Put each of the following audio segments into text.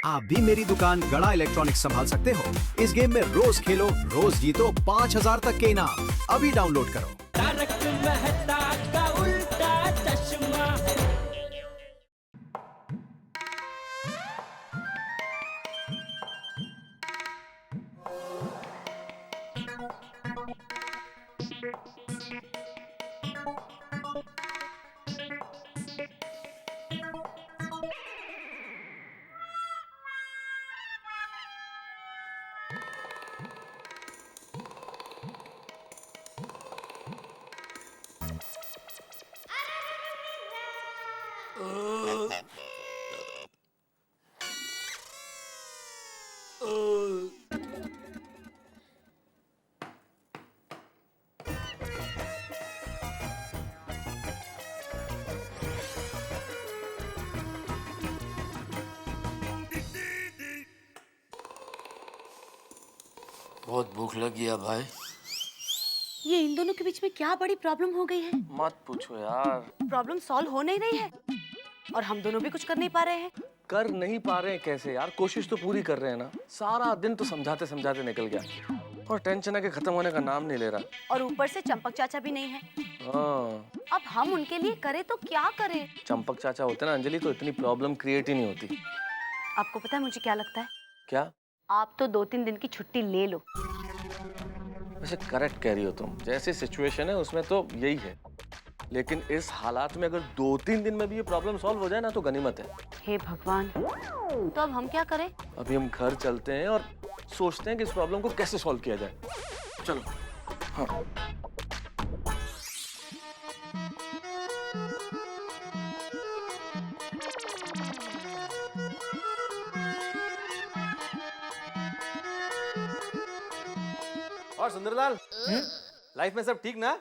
आप भी मेरी दुकान गड़ा इलेक्ट्रॉनिक्स संभाल सकते हो। इस गेम में रोज खेलो, रोज जीतो 5000 तक के इनाम। अभी डाउनलोड करो। तारक मेहता का उल्टा चश्मा। बहुत भूख लगी है भाई। ये इन दोनों के बीच में क्या बड़ी प्रॉब्लम हो गई है? मत पूछो यार। प्रॉब्लम सॉल्व हो नहीं रही है और हम दोनों भी कुछ कर नहीं पा रहे हैं। कर नहीं पा रहे हैं कैसे यार? कोशिश तो पूरी कर रहे हैं ना। सारा दिन तो समझाते समझाते निकल गया और टेंशन है कि खत्म होने का नाम नहीं ले रहा। और ऊपर से चंपक चाचा भी नहीं है। हाँ, अब हम उनके लिए करें तो क्या करें? चंपक चाचा होते ना अंजलि, तो इतनी प्रॉब्लम क्रिएट ही नहीं होती। आपको पता है मुझे क्या लगता है? क्या? आप तो 2-3 दिन की छुट्टी ले लो। वैसे करेक्ट कह रही हो तुम। जैसी सिचुएशन है उसमें तो यही है, लेकिन इस हालात में अगर 2-3 दिन में भी ये प्रॉब्लम सॉल्व हो जाए ना तो गनीमत है। हे भगवान, तो अब हम क्या करें? अभी हम घर चलते हैं और सोचते हैं कि इस प्रॉब्लम को कैसे सॉल्व किया जाए। चलो। हाँ। और सुंदरलाल, लाइफ में सब ठीक ना?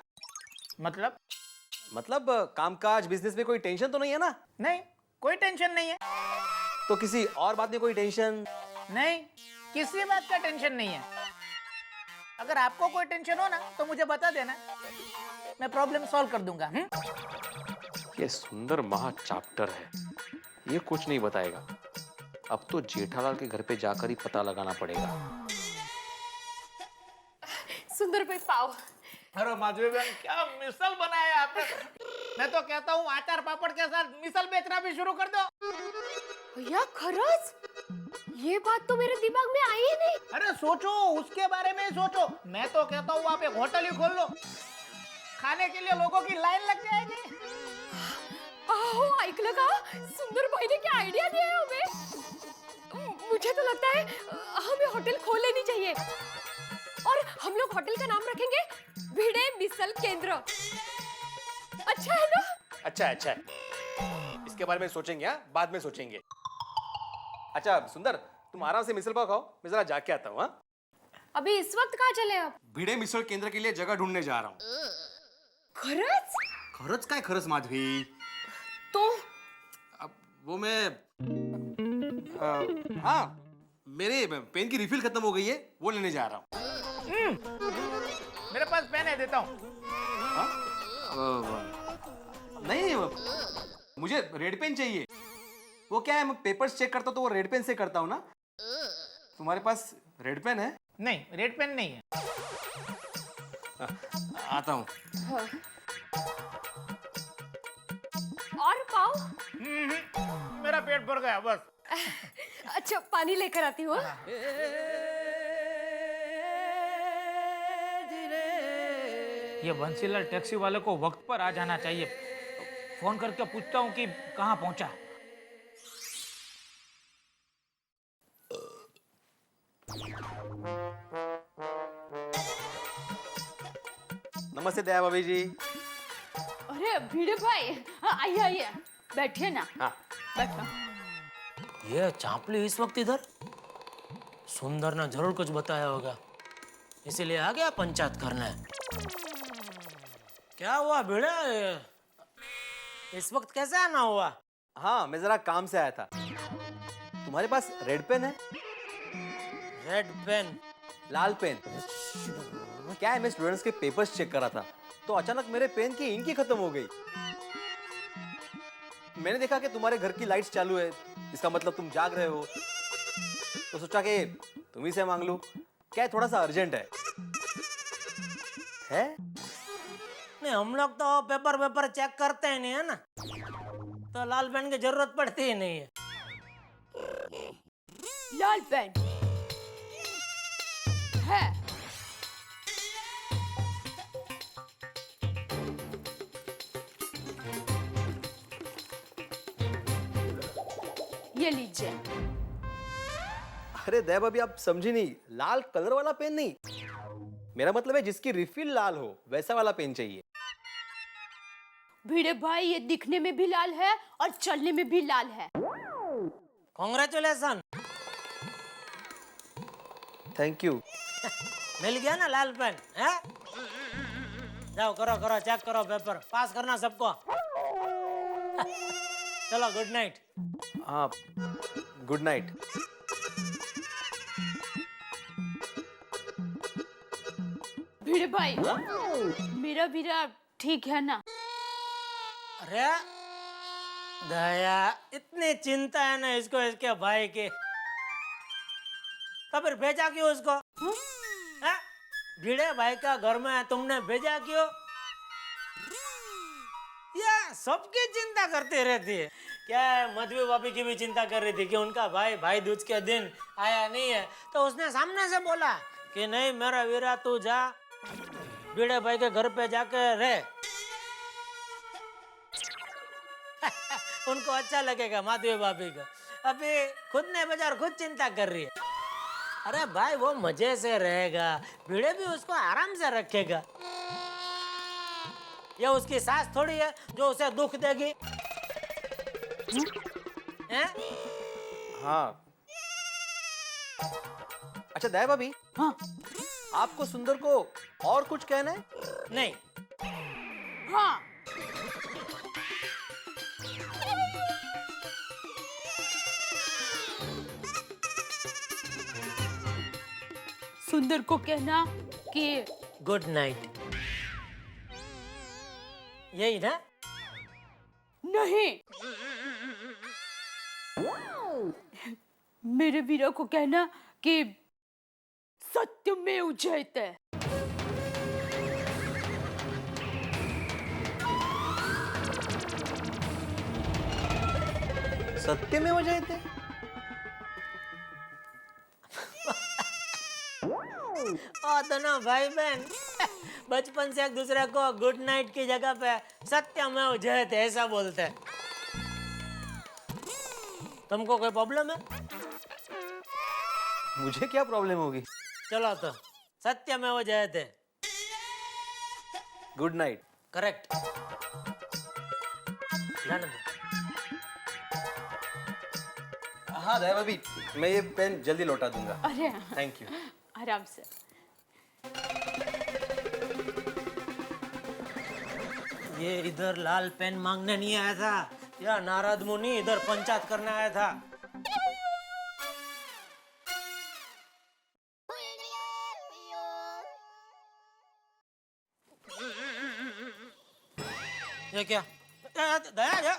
मतलब कामकाज बिजनेस में कोई टेंशन तो नहीं है ना? नहीं, कोई टेंशन नहीं है। तो किसी और बात में कोई टेंशन? नहीं, किसी बात का टेंशन नहीं है। अगर आपको कोई टेंशन हो ना तो मुझे बता देना, मैं प्रॉब्लम सॉल्व कर दूंगा। ये सुंदर महा चैप्टर है, ये कुछ नहीं बताएगा। अब तो जेठालाल के घर पे जाकर ही पता लगाना पड़ेगा। सुंदर भाई पाव। अरे माधवी बहन, क्या मिसल बनाया आपने। मैं तो कहता हूँ अचार पापड़ के साथ मिसल बेचना भी शुरू कर दो। भैया खरच, ये बात तो मेरे दिमाग में आई ही नहीं। अरे सोचो, उसके बारे में ही सोचो। मैं तो कहता हूँ आप एक होटल ही खोल लो, खाने के लिए लोगों की लाइन लग जाएगी। ऐकलं का? सुंदर भाई ने क्या आइडिया दिया है हमें। मुझे तो लगता है हमें होटल खोल लेनी चाहिए और हम लोग होटल का नाम रखेंगे भिड़े मिसल केंद्र। अच्छा है ना? अच्छा है। इसके बारे में सोचेंगे, हाँ? बाद में सोचेंगे। अच्छा सुंदर, तुम आराम से मिसल पाव खाओ, मैं जरा जाके आता हूँ। हाँ, अभी इस वक्त कहाँ चले आप? भिड़े मिसल केंद्र के लिए जगह ढूंढने जा रहा हूँ। खरच? खरच काय खरच माधवी? तो अब वो मैं हाँ, मेरे पेन की रिफिल खत्म हो गई है, वो लेने जा रहा हूँ। मेरे पास पेन है, देता हूँ। नहीं, मुझे रेड पेन चाहिए। वो क्या है, मैं पेपर्स चेक करता हूँ तो वो रेड पेन से करता हूँ ना। तुम्हारे पास रेड पेन है? नहीं, रेड पेन नहीं है। आता हूँ। और पाव? मेरा पेट भर गया बस। अच्छा, पानी लेकर आती हूँ। ये बंसीलाल टैक्सी वाले को वक्त पर आ जाना चाहिए। फोन करके पूछता हूँ कि कहाँ पहुंचा। नमस्ते दया भाभी जी। अरे भिड़े भाई, आइए आइए, बैठिए ना। हाँ। बैठो। ये चांपली इस वक्त इधर? सुंदर ने जरूर कुछ बताया होगा, इसीलिए आ गया पंचायत करने। क्या हुआ भिड़े, इस वक्त कैसे आना हुआ? हाँ, मैं जरा काम से आया था। तुम्हारे पास रेड पेन है? Red pen? लाल पेन? क्या है, मैं स्टूडेंट्स के पेपर्स चेक कर रहा था तो अचानक मेरे पेन की इंक ही खत्म हो गई। मैंने देखा कि तुम्हारे घर की लाइट्स चालू है, इसका मतलब तुम जाग रहे हो। तो सोचा कि तुम ही से मांग लूं। क्या है, थोड़ा सा अर्जेंट है? नहीं, हम लोग तो पेपर वेपर चेक करते ही नहीं है ना, तो लाल पेन की जरूरत पड़ती ही नहीं है। लाल पेन है। ये लीजिए। अरे दैव, अभी आप समझी नहीं, लाल कलर वाला पेन नहीं, मेरा मतलब है जिसकी रिफिल लाल हो वैसा वाला पेन चाहिए। भिड़े भाई, ये दिखने में भी लाल है और चलने में भी लाल है। कॉन्ग्रेचुलेसन। Thank you. मिल गया ना लाल पेन है? जाओ करो करो, चेक करो पेपर, पास करना सबको। चलो गुड नाइट। हाँ, गुड नाइट। भिड़े भाई, मेरा वीरा ठीक है ना? अरे दया, इतनी चिंता है ना इसको इसके भाई की, तो फिर भेजा क्यों उसको? हैं? भिड़े भाई का घर में है, तुमने भेजा क्यों? ये सबकी चिंता करती रहती है। क्या है, मधु भाभी की भी चिंता कर रही थी कि उनका भाई दूज के दिन आया नहीं है, तो उसने सामने से बोला कि नहीं मेरा वीरा तू जा, भिड़े भाई के घर पे जाके रह। उनको अच्छा लगेगा माधवी भाभी को। अभी खुद ने बाजार खुद चिंता कर रही है। अरे भाई वो मजे से रहेगा, भिड़े भी उसको आराम से रखेगा। ये उसकी सास थोड़ी है जो उसे दुख देगी। हैं? हाँ। अच्छा दैव, अभी हाँ। आपको सुंदर को और कुछ कहना है? नहीं। हाँ। सुंदर को कहना कि गुड नाइट। यही ना? नहीं, मेरे वीरा को कहना कि सत्यमेव जयते। सत्यमेव जयते? ओ दोनों भाई बहन बचपन से एक दूसरे को गुड नाइट की जगह पे सत्यमेव जयते ऐसा बोलते हैं। तुमको कोई प्रॉब्लम है? मुझे क्या प्रॉब्लम होगी? चलो तो सत्यमेव जयते। Good night. करेक्ट। जाने दो। हाँ दैव, अभी मैं ये पेन जल्दी लौटा दूंगा। अरे थैंक यू। आराम से। ये इधर लाल पेन मांगने नहीं आया था, या नारद मुनि इधर पंचायत करने आया था। ये क्या? दया,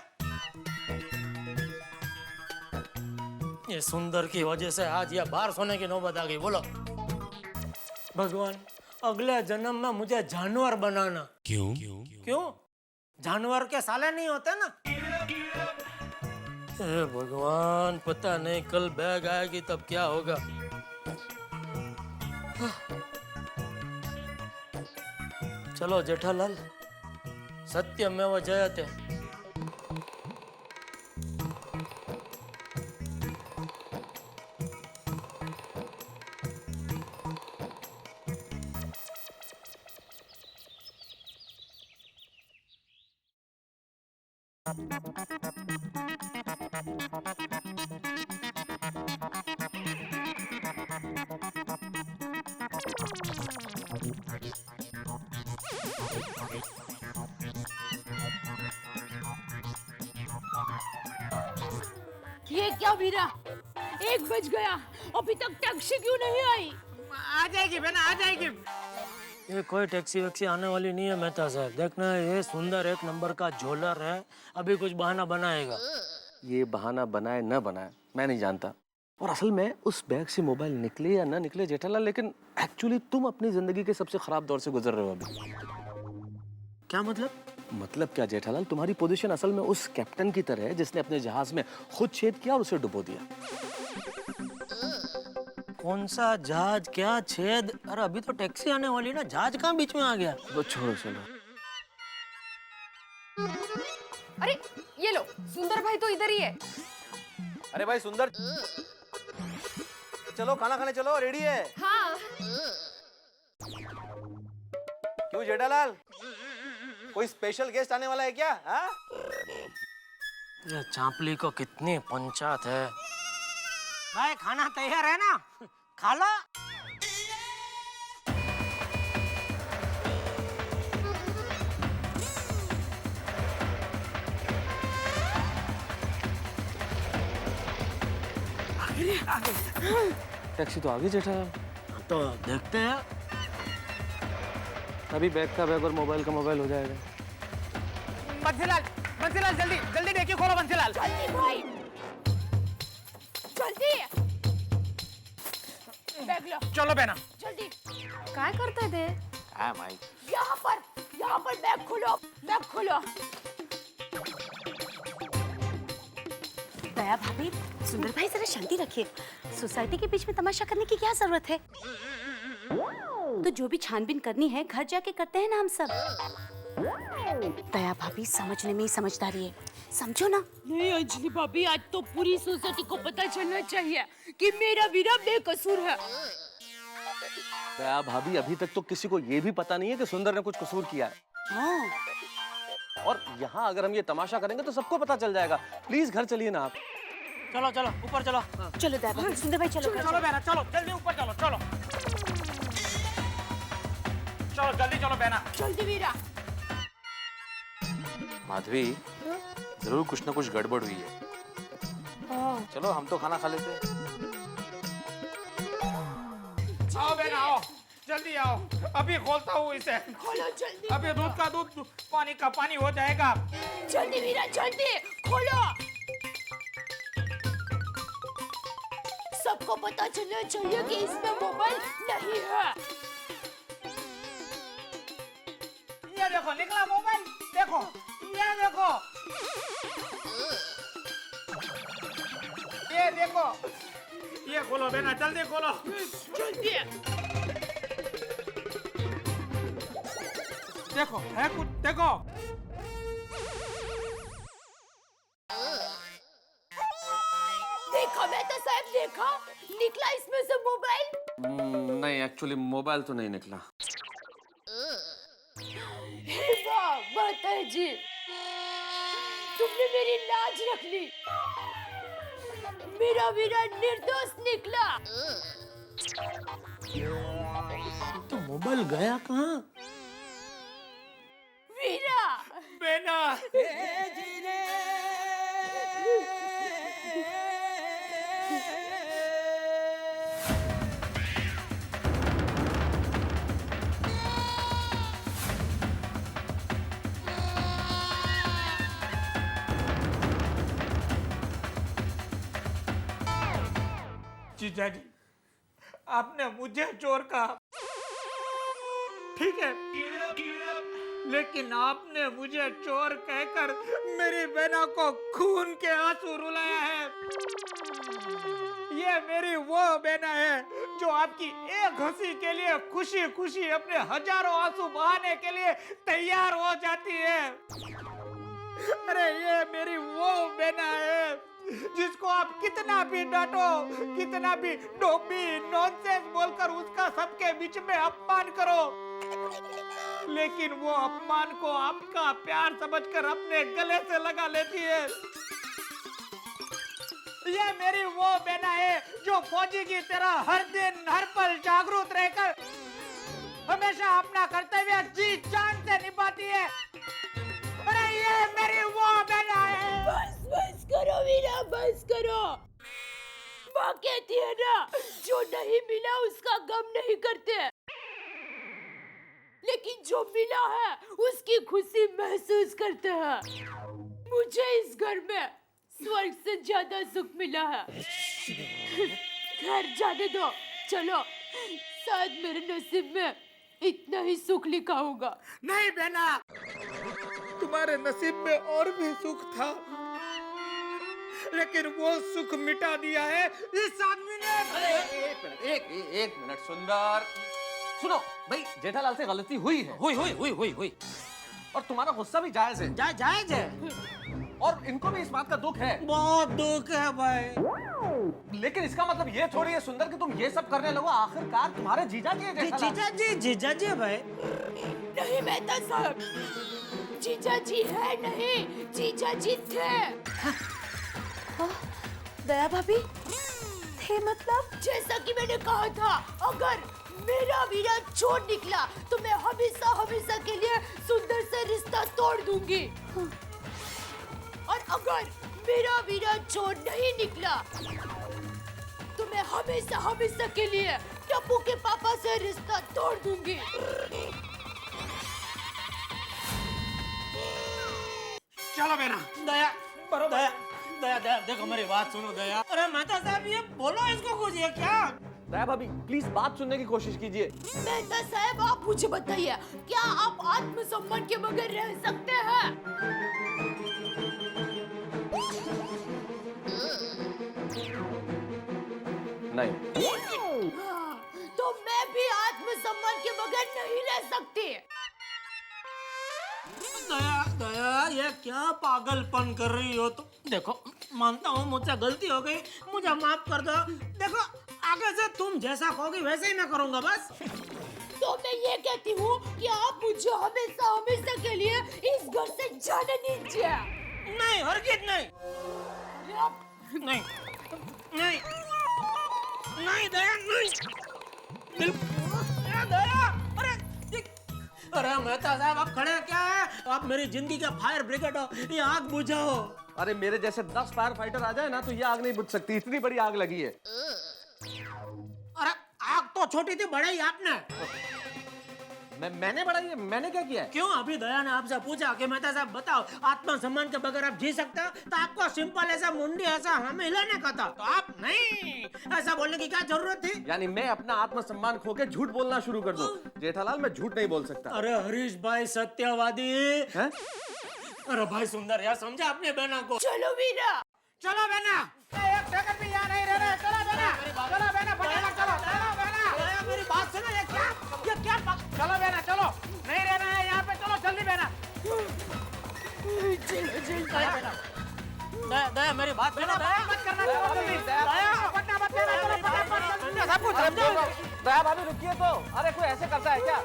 ये सुंदर की वजह से आज ये बाहर सोने की नौबत आ गई। बोलो भगवान, अगले जन्म में मुझे जानवर बनाना। क्यों? जानवर के साले नहीं होते ना। ए भगवान, पता नहीं कल बैग आएगी तब क्या होगा। चलो जेठालाल, सत्यमेव जयते। ये क्या वीरा, 1 बज गया, अभी तक टैक्सी क्यों नहीं आई? आ जाएगी बेना, आ जाएगी। ये कोई टैक्सी वैक्सी आने वाली नहीं है मेहता साहब। देखना ये सुंदर 1 नंबर का झोलर है, अभी कुछ बहाना बनाएगा। ये बहाना बनाए न बनाए मैं नहीं जानता, और असल में उस बैग से मोबाइल निकले या ना निकले जेठालाल, लेकिन एक्चुअली तुम अपनी जिंदगी के सबसे खराब दौर से गुजर रहे हो अभी। क्या मतलब? मतलब क्या जेठालाल, तुम्हारी पोजीशन असल में उस कैप्टन की तरह है जिसने अपने जहाज में खुद छेद किया और उसे डुबो दिया। कौन सा जहाज, क्या छेद? अरे अभी तो टैक्सी आने वाली ना, जहाज कहाँ बीच में आ गया? वो छोड़ो चलो। अरे ये लो, सुंदर भाई तो इधर ही है। अरे भाई सुंदर, चलो खाना खाने चलो, रेडी है। हाँ। क्यों जेठालाल, कोई स्पेशल गेस्ट आने वाला है क्या? हाँ? ये चांपली को कितनी पंचायत है। भाई खाना तैयार है ना, खा लो। टैक्सी तो आ गई जेठालाल। तो देखते हैं। अभी बैग का बैग और मोबाइल का मोबाइल हो जाएगा। बंसीलाल, बंसीलाल जल्दी जल्दी देखिए, खोलो बंसीलाल। जल्दी भाई, जल्दी बैग लो, चलो बहना। जल्दी। काय करते थे? हाँ भाई, यहाँ पर बैग खोलो, बैग खोलो। दया भाभी, सुंदर भाई जरा शांति रखिए। सोसाइटी के बीच में तमाशा करने की क्या जरूरत है? तो जो भी छानबीन करनी है घर जाके करते हैं ना हम सब। दया भाभी समझने में ही समझदारी है, समझो ना। नहीं अंजलि भाभी, आज तो पूरी सोसाइटी को पता चलना चाहिए कि मेरा वीरा बेकसूर है। दया भाभी, अभी तक तो किसी को ये भी पता नहीं है कि सुंदर ने कुछ कसूर किया है। हाँ। और यहाँ अगर हम ये तमाशा करेंगे तो सबको पता चल जाएगा। प्लीज घर चलिए ना आप। चलो चलो ऊपर चलो। चलो दया भाभी, सुंदर भाई चलो। चलो बहना, चलो जल्दी ऊपर चलो, चलो चलो जल्दी चलो बहना। जल्दी वीरा। माधवी, जरूर कुछ ना कुछ गड़बड़ हुई है। चलो हम तो खाना खा लेते हैं। आओ बहना, आओ जल्दी आओ, अभी खोलता हूँ इसे। खोलो जल्दी, अभी दूध का दूध, पानी का पानी हो जाएगा। जल्दी वीरा, जल्दी खोलो। सबको पता चलना चाहिए कि इसमें मोबाइल नहीं है। ये देखो निकला मोबाइल, देखो ये देखो, ये देखो, ये खोलो बहना, जल्दी खोलो। जल्दी। देखो है कुछ, देखो। देखा मैं तो साहब, देखा निकला इसमें से मोबाइल। नहीं, एक्चुअली मोबाइल तो नहीं निकला। हे वाह माता जी, तुमने मेरी लाज रख ली। मेरा वीरा निर्दोष निकला। तो मोबाइल गया कहाँ? वीरा बहना, जीजा जी, आपने मुझे चोर कहा, ठीक है, लेकिन आपने मुझे चोर कहकर मेरी बहना को खून के आंसू रुलाया है। ये मेरी वो बहना है जो आपकी एक हंसी के लिए खुशी खुशी अपने हजारों आंसू बहाने के लिए तैयार हो जाती है। अरे ये मेरी वो बहना है जिसको आप कितना भी डांटो, कितना भी डोबी नॉनसेंस बोलकर उसका सबके बीच में अपमान करो, लेकिन वो अपमान को आपका प्यार समझकर अपने गले से लगा लेती है। ये मेरी वो बहना है जो फौजी की तरह हर दिन हर पल जागरूक रहकर हमेशा अपना कर्तव्य जी जान से निभाती है। अरे ये मेरी वो बहना है। बस करो वीरा, बस करो। माँ कहती है ना, जो नहीं मिला उसका गम नहीं करते, लेकिन जो मिला है उसकी खुशी महसूस करते हैं। मुझे इस घर में स्वर्ग से ज्यादा सुख मिला है। घर जाने दो, चलो। शायद मेरे नसीब में इतना ही सुख लिखा होगा। नहीं बहना, तुम्हारे नसीब में और भी सुख था, लेकिन वो सुख मिटा दिया है इस आदमी ने। एक मिनट सुंदर, सुनो भाई, जेठालाल से गलती हुई है। हुई और तुम्हारा गुस्सा भी जायज है। जायज है, और इनको भी इस बात का दुख है। बहुत दुख है भाई। लेकिन इसका मतलब ये थोड़ी है सुंदर कि तुम ये सब करने लगो। आखिरकार तुम्हारे जीजा जी है जेठालाल। जीजा भाई। नहीं मेहता साहब, जीजा जी है नहीं, जीजा जी थे। दया भाभी थे मतलब? जैसा कि मैंने कहा था, अगर मेरा वीरा छोड़ निकला तो मैं हमेशा हमेशा के लिए सुंदर से रिश्ता तोड़ दूंगी। और अगर मेरा वीरा छोड़ नहीं निकला तो मैं हमेशा हमेशा के लिए टप्पू के पापा से रिश्ता तोड़ दूंगी। चलो बेना। दया दया देखो मेरी बात सुनो दया। अरे मेहता साहब ये बोलो इसको कुछ, ये क्या? दया भाभी प्लीज बात सुनने की कोशिश कीजिए। मेहता साहब आप मुझे बताइए, क्या आप आत्मसम्मान के बगैर रह सकते हैं? नहीं। तो मैं भी आत्मसम्मान के बगैर नहीं रह सकती। दया ये क्या पागलपन कर रही हो तुम? देखो मानता हूँ मुझसे गलती हो गई, मुझे माफ कर दो। देखो आगे से तुम जैसा कहोगी वैसे ही मैं करूँगा बस। तो मैं ये कहती हूँ कि आप मुझे हमेशा हमेशा के लिए इस घर से जाने दीजिए। नहीं हरगिज नहीं। नहीं नहीं नहीं दया नहीं। दया अरे मेहता साहब आप खड़े क्या है? आप मेरी जिंदगी का फायर ब्रिगेड हो, ये आग बुझाओ। अरे मेरे जैसे 10 फायर फाइटर आ जाए ना तो ये आग नहीं बुझ सकती, इतनी बड़ी आग लगी है। अरे आग तो छोटी थी, बढ़ाई आपने। मैंने बढ़ाई है? मैंने क्या किया है? क्यों? अभी दया ने आपसे पूछा कि मेहता साहब बताओ आत्मसम्मान के बगैर आप जी सकते हो? तो आपको सिंपल ऐसा मुंडी ऐसा हमें हिलाने का था, तो आप नहीं ऐसा बोलने की क्या जरूरत थी? यानी मैं अपना आत्मसम्मान खो के झूठ बोलना शुरू कर दूं? जेठालाल मैं झूठ नहीं बोल सकता। अरे हरीश भाई सत्यवादी है? अरे भाई सुंदर यार, समझा अपने बहना को। चलो वीरा, चलो बेना, एक सेकंड भी यहाँ नहीं रह रहे। चलो बेना, चलो बेना, फटाफट चलो। चलो बेना, मेरी बात सुनो, ये क्या चलो बेना, चलो। नहीं रहना है यहाँ पे, चलो जल्दी बेना। दया मेरी बात सुनो। दया मत करना, चलो जल्दी। दया पटना मत देना, चलो फटाफट सब कुछ समझो। दया भाभी रुकिए तो। अरे कोई ऐसे करता है क्या?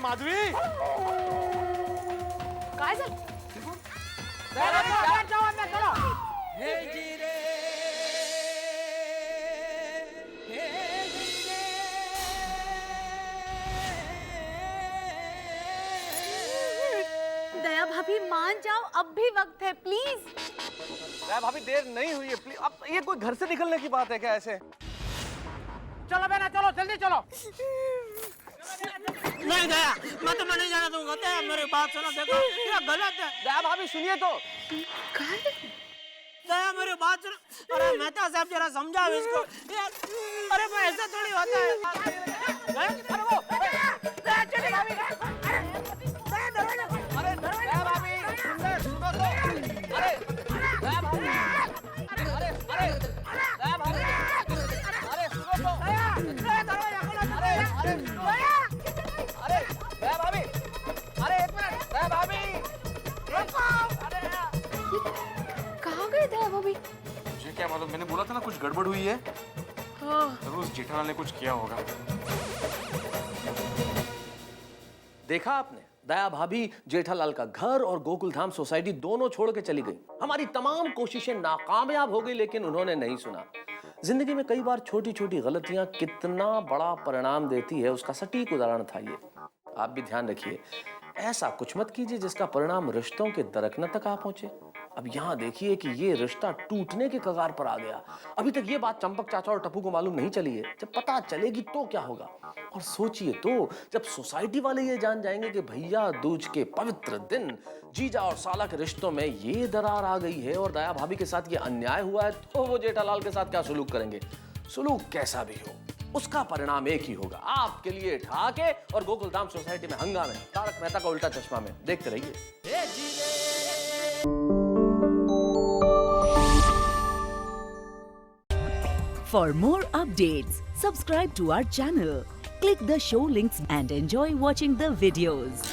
माधवी, काय झालं? जाओ अंदर, चलो। दया भाभी मान जाओ, अब भी वक्त है प्लीज। दया भाभी देर नहीं हुई है प्लीज। अब ये कोई घर से निकलने की बात है क्या ऐसे? चलो बेना, चलो जल्दी चलो। नहीं दया, मैं तुम्हें नहीं जाना दूंगा। दया मेरी बात सुनो, देखो ये गलत है। दया भाभी सुनिए तो। दया मेरी बात सुनो। अरे मेहता साहब जरा समझाओ इसको यार। अरे मैं ऐसा थोड़ी होता है। अरे वो दया चली भाभी। अरे दया भाभी सुनो तो। अरे दया भाभी, अरे दया भाभी, अरे सुनो तो। अरे दया भाभी, अरे एक मिनट दया भाभी। कहाँ गए दया भाभी? मुझे क्या मालूम, मैंने बोला था ना कुछ गड़बड़ हुई है। जरूर उस जेठालाल ने कुछ किया होगा। देखा आपने, दया भाभी जेठालाल का घर और गोकुल धाम सोसाइटी दोनों छोड़ के चली गई। हमारी तमाम कोशिशें नाकामयाब हो गई, लेकिन उन्होंने नहीं सुना। जिंदगी में कई बार छोटी छोटी गलतियां कितना बड़ा परिणाम देती है, उसका सटीक उदाहरण था ये। आप भी ध्यान रखिए, ऐसा कुछ मत कीजिए जिसका परिणाम रिश्तों के दरकने तक आ पहुंचे। अब यहाँ देखिए कि ये रिश्ता टूटने के कगार पर आ गया। अभी तक ये बात चंपक चाचा और टप्पू को मालूम नहीं चली है। जब पता चलेगी तो क्या होगा। और सोचिए तो, जब सोसाइटी वाले ये जान जाएंगे कि भैया दूज के पवित्र दिन जीजा और साला के रिश्तों में ये दरार आ गई है और दया भाभी के साथ ये अन्याय हुआ है, तो वो जेठालाल के साथ क्या सुलूक करेंगे। सुलूक कैसा भी हो, उसका परिणाम एक ही होगा, आपके लिए ठाके और गोकुलधाम सोसाइटी में हंगामे। तारक मेहता का उल्टा चश्मा में देखते रहिए। For more updates, subscribe to our channel, click the show links and enjoy watching the videos.